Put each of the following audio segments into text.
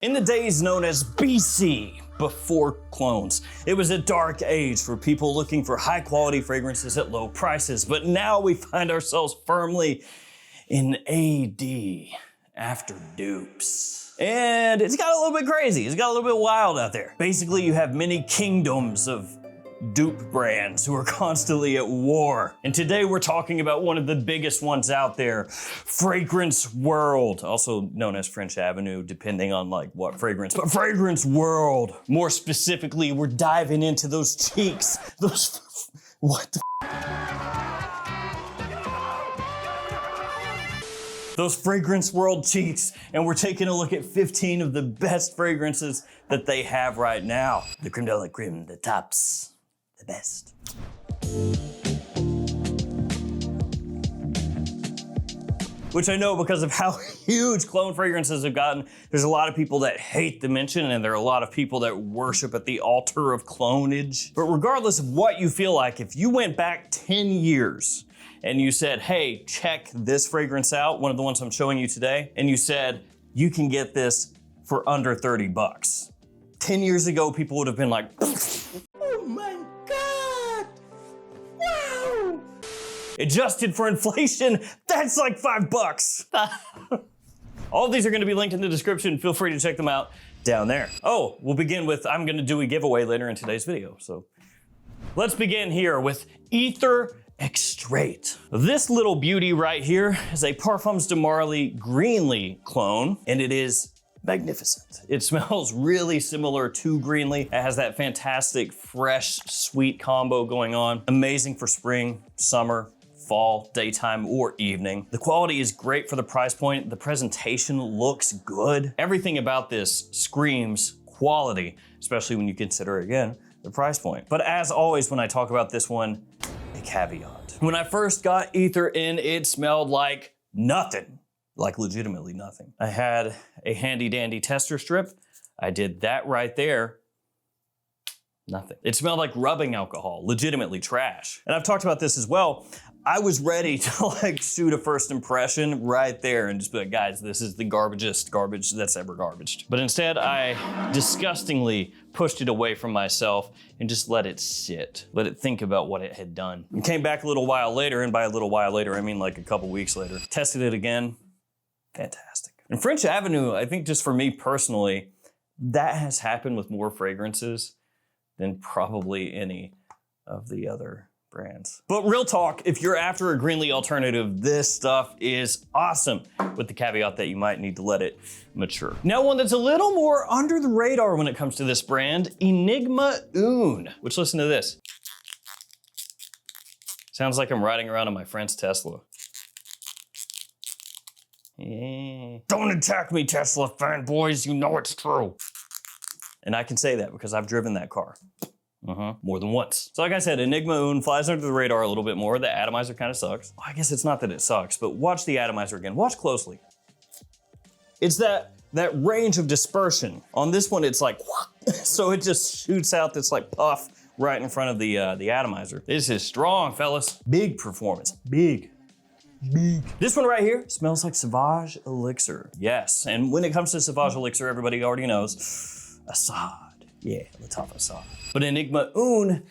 In the days known as BC, before clones, it was a dark age for people looking for high quality fragrances at low prices, but now we find ourselves firmly in AD, after dupes. And it's got a little bit crazy, it's got a little bit wild out there. Basically, you have many kingdoms of dupe brands who are constantly at war. And today we're talking about one of the biggest ones out there, Fragrance World, also known as French Avenue, depending on like what fragrance, but Fragrance World. More specifically, we're diving into those cheeks, what the those Fragrance World cheeks, and we're taking a look at 15 of the best fragrances that they have right now. The creme de la creme, the tops, the best. Which I know because of how huge cologne fragrances have gotten. There's a lot of people that hate the mention, and there are a lot of people that worship at the altar of clonage. But regardless of what you feel like, if you went back 10 years and you said, hey, check this fragrance out, one of the ones I'm showing you today, and you said, you can get this for under 30 bucks. 10 years ago, people would have been like, oh my God, wow. Adjusted for inflation, that's like $5. All of these are gonna be linked in the description. Feel free to check them out down there. Oh, we'll begin with, I'm gonna do a giveaway later in today's video. So let's begin here with Ether Extrait. This little beauty right here is a Parfums de Marly Greenly clone, and it is magnificent. It smells really similar to Greenly. It has that fantastic, fresh, sweet combo going on. Amazing for spring, summer, fall, daytime, or evening. The quality is great for the price point. The presentation looks good. Everything about this screams quality, especially when you consider, again, the price point. But as always, when I talk about this one, a caveat. When I first got Ether in, it smelled like nothing. Like legitimately nothing. I had a handy dandy tester strip. I did that right there. Nothing. It smelled like rubbing alcohol, legitimately trash. And I've talked about this as well. I was ready to like shoot a first impression right there and just be like, guys, this is the garbagest garbage that's ever garbaged. But instead, I disgustingly pushed it away from myself and just let it sit. Let it think about what it had done. And came back a little while later, and by a little while later, I mean like a couple weeks later. Tested it again, fantastic. And French Avenue, I think just for me personally, that has happened with more fragrances than probably any of the other brands. But real talk, if you're after a Greenly alternative, this stuff is awesome, with the caveat that you might need to let it mature. Now, one that's a little more under the radar when it comes to this brand, Enigma Une, which, listen to this. Sounds like I'm riding around in my friend's Tesla. Yeah. Don't attack me, Tesla fanboys, you know it's true. And I can say that because I've driven that car. More than once. So like I said, Enigma Une flies under the radar a little bit more. The atomizer kind of sucks. Well, I guess it's not that it sucks, but watch the atomizer again. Watch closely. It's that range of dispersion. On this one, it's like, so it just shoots out this like puff right in front of the atomizer. This is strong, fellas. Big performance, big. This one right here smells like Sauvage Elixir. Yes, and when it comes to Sauvage Elixir, everybody already knows Assad. Yeah, Latif Assad. But Enigma Une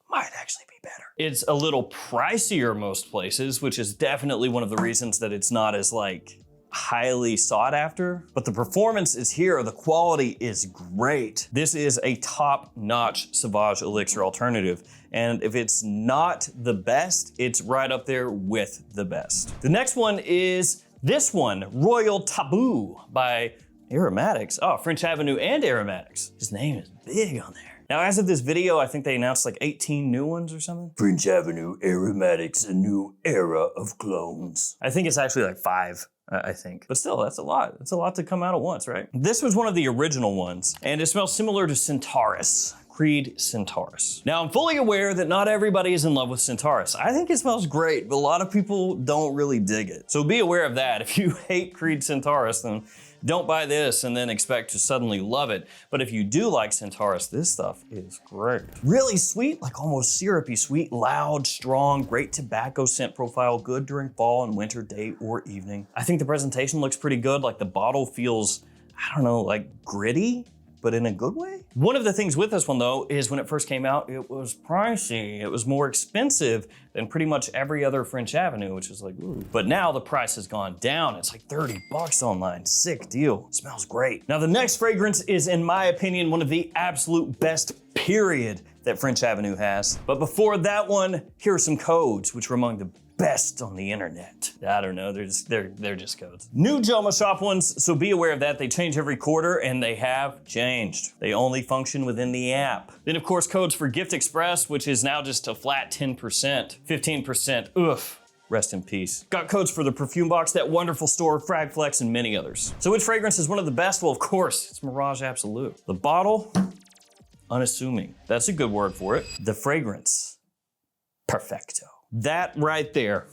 might actually be better. It's a little pricier most places, which is definitely one of the reasons that it's not as like highly sought after, but the performance is here. The quality is great. This is a top-notch Sauvage Elixir alternative. And if it's not the best, it's right up there with the best. The next one is this one, Royal Taboo by Aromatics. Oh, French Avenue and Aromatics. His name is big on there. Now, as of this video, I think they announced like 18 new ones or something. French Avenue, Aromatics, a new era of clones. I think it's actually like 5, I think. But still, that's a lot. That's a lot to come out at once, right? This was one of the original ones, and it smells similar to Centaurus. Creed Centaurus. Now, I'm fully aware that not everybody is in love with Centaurus. I think it smells great, but a lot of people don't really dig it. So be aware of that. If you hate Creed Centaurus, then don't buy this and then expect to suddenly love it. But if you do like Centaurus, this stuff is great. Really sweet, like almost syrupy sweet, loud, strong, great tobacco scent profile, good during fall and winter, day or evening. I think the presentation looks pretty good. Like the bottle feels I don't know, like gritty, but in a good way. One of the things with this one though, is when it first came out, it was pricey. It was more expensive than pretty much every other French Avenue, which is like, ooh. But now the price has gone down. It's like 30 bucks online, sick deal. Smells great. Now the next fragrance is, in my opinion, one of the absolute best, period, that French Avenue has. But before that one, here are some codes, which were among the best on the internet. I don't know, they're just codes. New JOMASHOP ones, so be aware of that. They change every quarter and they have changed. They only function within the app. Then of course, codes for Gift Express, which is now just a flat 10%, 15%, oof. Rest in peace. Got codes for the perfume box, that wonderful store, Frag Flex, and many others. So which fragrance is one of the best? Well, of course, it's Mirage Absolute. The bottle, unassuming. That's a good word for it. The fragrance, perfecto. That right there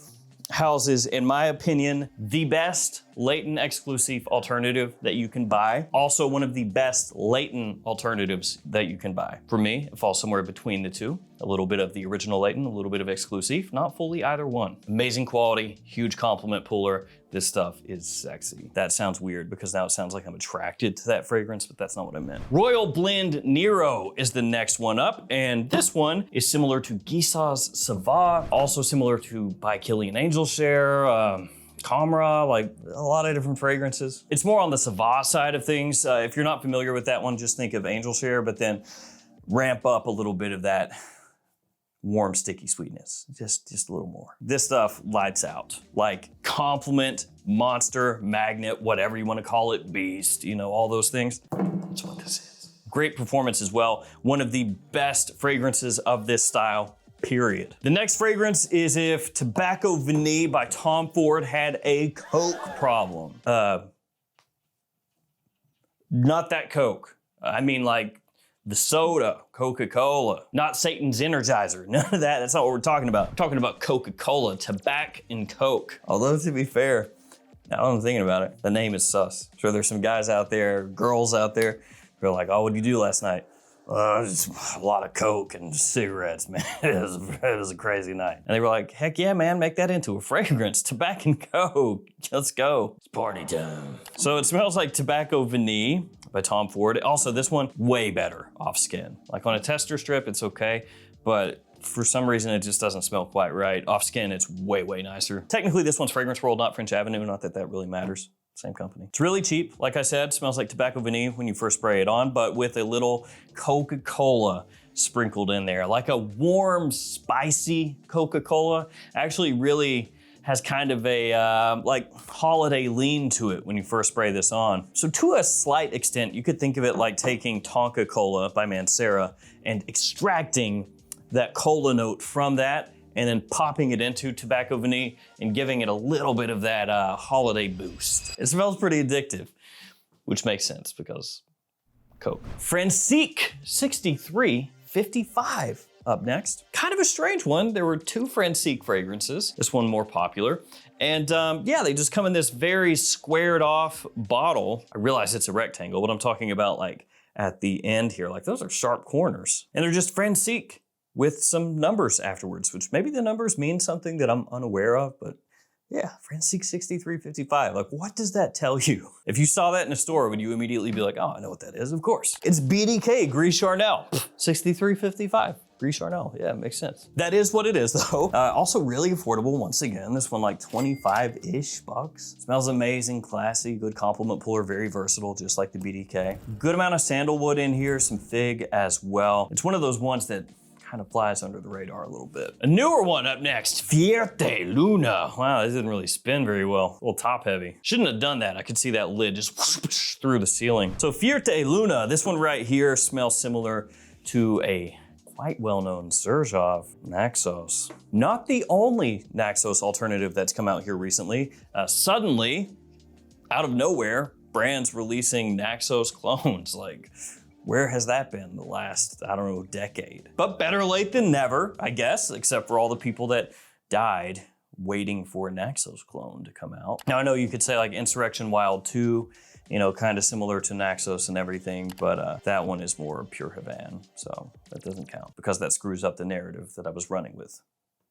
houses, in my opinion, the best latent exclusive alternative that you can buy. Also one of the best latent alternatives that you can buy. For me, it falls somewhere between the two. A little bit of the original latent, a little bit of exclusive, not fully either one. Amazing quality, huge compliment puller. This stuff is sexy. That sounds weird because now it sounds like I'm attracted to that fragrance, but that's not what I meant. Royal Blend Nero is the next one up, and this one is similar to Guissa's Sauvage, also similar to By Killian Angel Share, Camera, like a lot of different fragrances. It's more on the Sauvage side of things. If you're not familiar with that one, just think of Angel Share, but then ramp up a little bit of that warm, sticky sweetness, just a little more. This stuff lights out, like compliment, monster, magnet, whatever you want to call it, beast, you know, all those things. That's what this is. Great performance as well. One of the best fragrances of this style, period. The next fragrance is if Tobacco Vanille by Tom Ford had a Coke problem. Not that Coke. I mean like the soda, Coca-Cola, not Satan's Energizer, none of that. That's not what we're talking about. We're talking about Coca-Cola, Tobac and Coke. Although to be fair, now that I'm thinking about it, the name is sus. I'm sure there's some guys out there, girls out there, who are like, oh, what did you do last night? Just a lot of Coke and cigarettes, man. It was a crazy night. And they were like, heck yeah, man, make that into a fragrance. Tobac and Coke, let's go. It's party time. So it smells like Tobacco Vanille by Tom Ford. Also, this one, way better off skin. Like on a tester strip, it's okay, but for some reason, it just doesn't smell quite right. Off skin, it's way, way nicer. Technically, this one's Fragrance World, not French Avenue, not that that really matters. Same company. It's really cheap. Like I said, smells like Tobacco Vanille when you first spray it on, but with a little Coca-Cola sprinkled in there. Like a warm, spicy Coca-Cola. Actually really has kind of a like holiday lean to it when you first spray this on. So to a slight extent, you could think of it like taking Tonka Cola by Mancera and extracting that cola note from that and then popping it into Tobacco Vanille and giving it a little bit of that holiday boost. It smells pretty addictive, which makes sense because Coke. Francique 6355 up next. Kind of a strange one. There were two Francique fragrances, this one more popular. And yeah, they just come in this very squared off bottle. I realize it's a rectangle, but I'm talking about like at the end here, like those are sharp corners. And they're just Francique with some numbers afterwards, which maybe the numbers mean something that I'm unaware of, but yeah, Francique 6355. Like, what does that tell you? If you saw that in a store, would you immediately be like, oh, I know what that is, of course. It's BDK, Gris Charnel, 6355. Gris Charnel, yeah, makes sense. That is what it is though. Also really affordable, once again. This one like 25-ish bucks. Smells amazing, classy, good compliment puller, very versatile, just like the BDK. Good amount of sandalwood in here, some fig as well. It's one of those ones that kind of flies under the radar a little bit. A newer one up next, Fierte Luna. Wow, this didn't really spin very well. A little top heavy. Shouldn't have done that. I could see that lid just whoosh through the ceiling. So Fierte Luna, this one right here smells similar to a quite well-known Xerjoff Naxos. Not the only Naxos alternative that's come out here recently. Suddenly, out of nowhere, brands releasing Naxos clones. Like, where has that been the last, I don't know, decade? But better late than never, I guess, except for all the people that died waiting for a Naxos clone to come out. Now, I know you could say like Insurrection Wild 2, you know, kind of similar to Naxos and everything, but that one is more pure Havana, so that doesn't count because that screws up the narrative that I was running with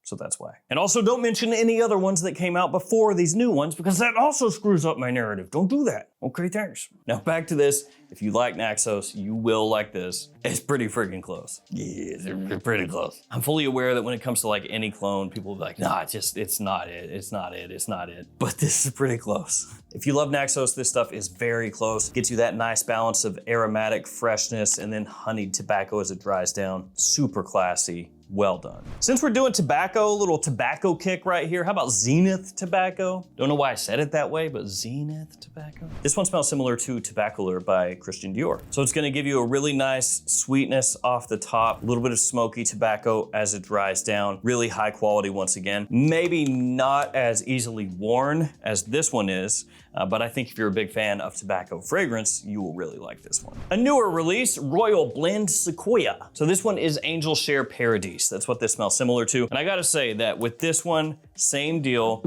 So that's why. And also don't mention any other ones that came out before these new ones because that also screws up my narrative. Don't do that. Okay, thanks. Now back to this. If you like Naxos, you will like this. It's pretty freaking close. Yeah, it's pretty close. I'm fully aware that when it comes to like any clone, people will be like, nah, it's not it. It's not it. It's not it. But this is pretty close. If you love Naxos, this stuff is very close. Gets you that nice balance of aromatic freshness and then honeyed tobacco as it dries down. Super classy. Well done. Since we're doing tobacco, a little tobacco kick right here. How about Zenith tobacco? Don't know why I said it that way, but Zenith tobacco. This one smells similar to Tobacco by Christian Dior. So it's gonna give you a really nice sweetness off the top, a little bit of smoky tobacco as it dries down. Really high quality once again. Maybe not as easily worn as this one is, but I think if you're a big fan of tobacco fragrance, you will really like this one. A newer release, Royal Blend Sequoia. So this one is Angel Share Paradise. That's what this smells similar to. And I gotta say that with this one, same deal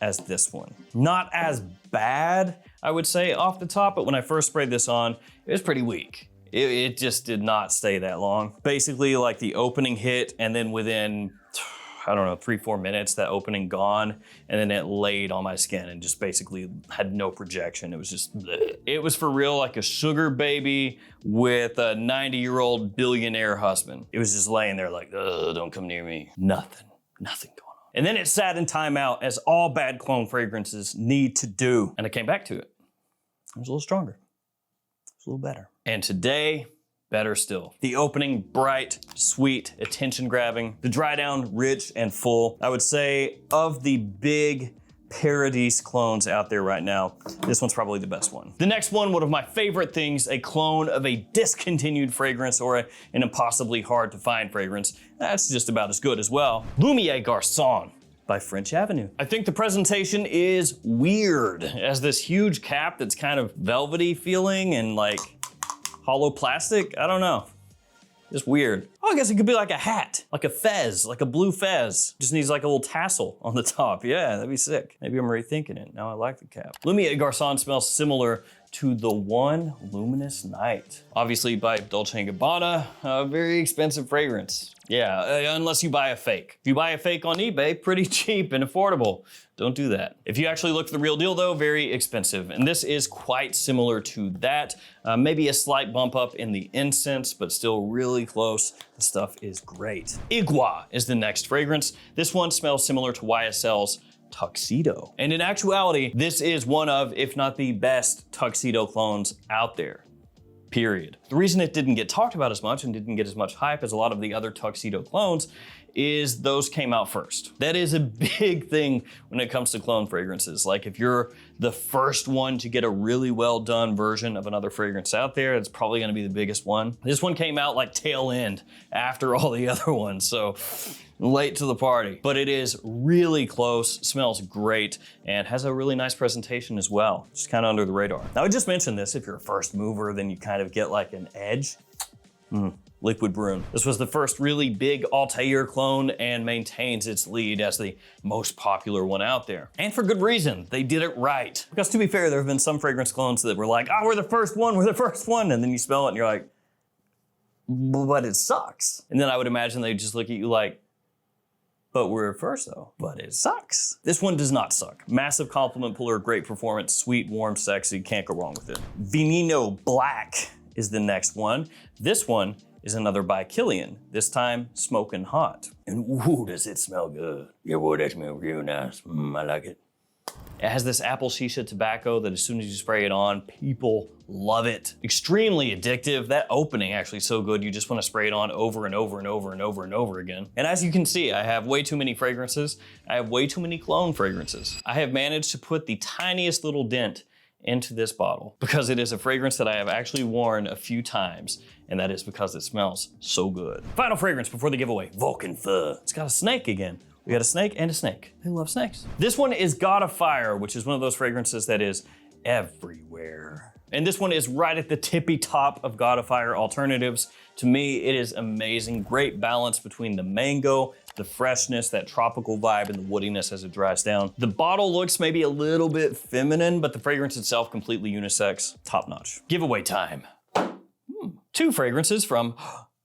as this one. Not as bad, I would say, off the top, but when I first sprayed this on, it was pretty weak. It just did not stay that long. Basically like the opening hit and then within, I don't know, 3-4 minutes, that opening gone, and then it laid on my skin and just basically had no projection. It was just, bleh. It was for real like a sugar baby with a 90-year-old billionaire husband. It was just laying there like, ugh, don't come near me. Nothing going on. And then it sat in timeout as all bad clone fragrances need to do. And I came back to it. It was a little stronger. It was a little better. And today, better still. The opening, bright, sweet, attention-grabbing. The dry down, rich and full. I would say of the big Paradise clones out there right now, this one's probably the best one. The next one of my favorite things, a clone of a discontinued fragrance or an impossibly hard to find fragrance. That's just about as good as well. Lumiere Garcon by French Avenue. I think the presentation is weird. It has this huge cap that's kind of velvety feeling and like hollow plastic. I don't know. Just weird. Oh, I guess it could be like a hat, like a fez, like a blue fez. Just needs like a little tassel on the top. Yeah, that'd be sick. Maybe I'm rethinking it. Now I like the cap. Lumiere Garcon smells similar to the One Luminous Night. Obviously by Dolce & Gabbana, a very expensive fragrance. Yeah, unless you buy a fake. If you buy a fake on eBay, pretty cheap and affordable. Don't do that. If you actually look for the real deal though, very expensive. And this is quite similar to that. Maybe a slight bump up in the incense, but still really close. The stuff is great. Ighwa is the next fragrance. This one smells similar to YSL's Tuxedo. And in actuality, this is one of, if not the best Tuxedo clones out there. Period. The reason it didn't get talked about as much and didn't get as much hype as a lot of the other Tuxedo clones is those came out first. That is a big thing when it comes to clone fragrances. Like if you're the first one to get a really well done version of another fragrance out there, it's probably gonna be the biggest one. This one came out like tail end after all the other ones, so late to the party. But it is really close, smells great, and has a really nice presentation as well. Just kind of under the radar. Now I just mentioned this, if you're a first mover, then you kind of get like an edge. Liquid Brun. This was the first really big Altair clone and maintains its lead as the most popular one out there. And for good reason, they did it right. Because to be fair, there have been some fragrance clones that were like, oh, we're the first one, and then you smell it and you're like, but it sucks. And then I would imagine they'd just look at you like, but we're first though, but it sucks. This one does not suck. Massive compliment puller, great performance, sweet, warm, sexy, can't go wrong with it. Veneno Black is the next one. This one is another by Killian, this time smoking hot. And ooh, does it smell good. Yeah, boy, that smells real nice. I like it. It has this apple shisha tobacco that as soon as you spray it on, people love it. Extremely addictive. That opening actually so good, you just want to spray it on over and over and over and over and over again. And as you can see, I have way too many fragrances. I have way too many clone fragrances. I have managed to put the tiniest little dent into this bottle because it is a fragrance that I have actually worn a few times, and that is because it smells so good. Final fragrance before the giveaway, Vulcan Fur. It's got a snake again. We got a snake and a snake. They love snakes. This one is God of Fire, which is one of those fragrances that is everywhere. And this one is right at the tippy top of God of Fire alternatives. To me, it is amazing. Great balance between the mango, the freshness, that tropical vibe, and the woodiness as it dries down. The bottle looks maybe a little bit feminine, but the fragrance itself completely unisex, top notch. Giveaway time. 2 fragrances from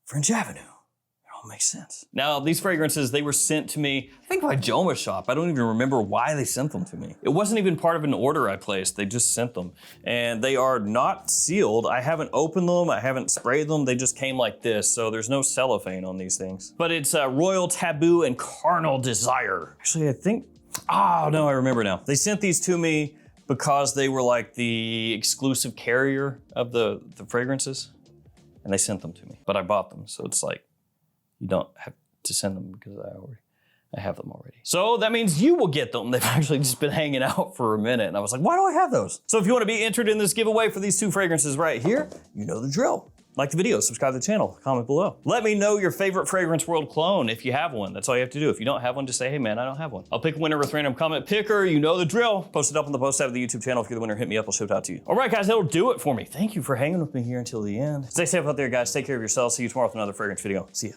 French Avenue. They're Oh, makes sense. Now, these fragrances, they were sent to me, I think by JOMASHOP. I don't even remember why they sent them to me. It wasn't even part of an order I placed. They just sent them. And they are not sealed. I haven't opened them. I haven't sprayed them. They just came like this. So there's no cellophane on these things. But it's Royal Taboo and Carnal Desire. Actually, I think, oh no, I remember now. They sent these to me because they were like the exclusive carrier of the fragrances. And they sent them to me. But I bought them. So it's like, you don't have to send them because I have them already. So that means you will get them. They've actually just been hanging out for a minute. And I was like, why do I have those? So if you want to be entered in this giveaway for these 2 fragrances right here, you know the drill. Like the video, subscribe to the channel, comment below. Let me know your favorite Fragrance World clone if you have one. That's all you have to do. If you don't have one, just say, hey man, I don't have one. I'll pick a winner with random comment picker. You know the drill. Post it up on the post tab of the YouTube channel. If you're the winner, hit me up, I'll ship it out to you. All right, guys, that'll do it for me. Thank you for hanging with me here until the end. Stay safe out there, guys. Take care of yourselves. See you tomorrow with another fragrance video. See ya.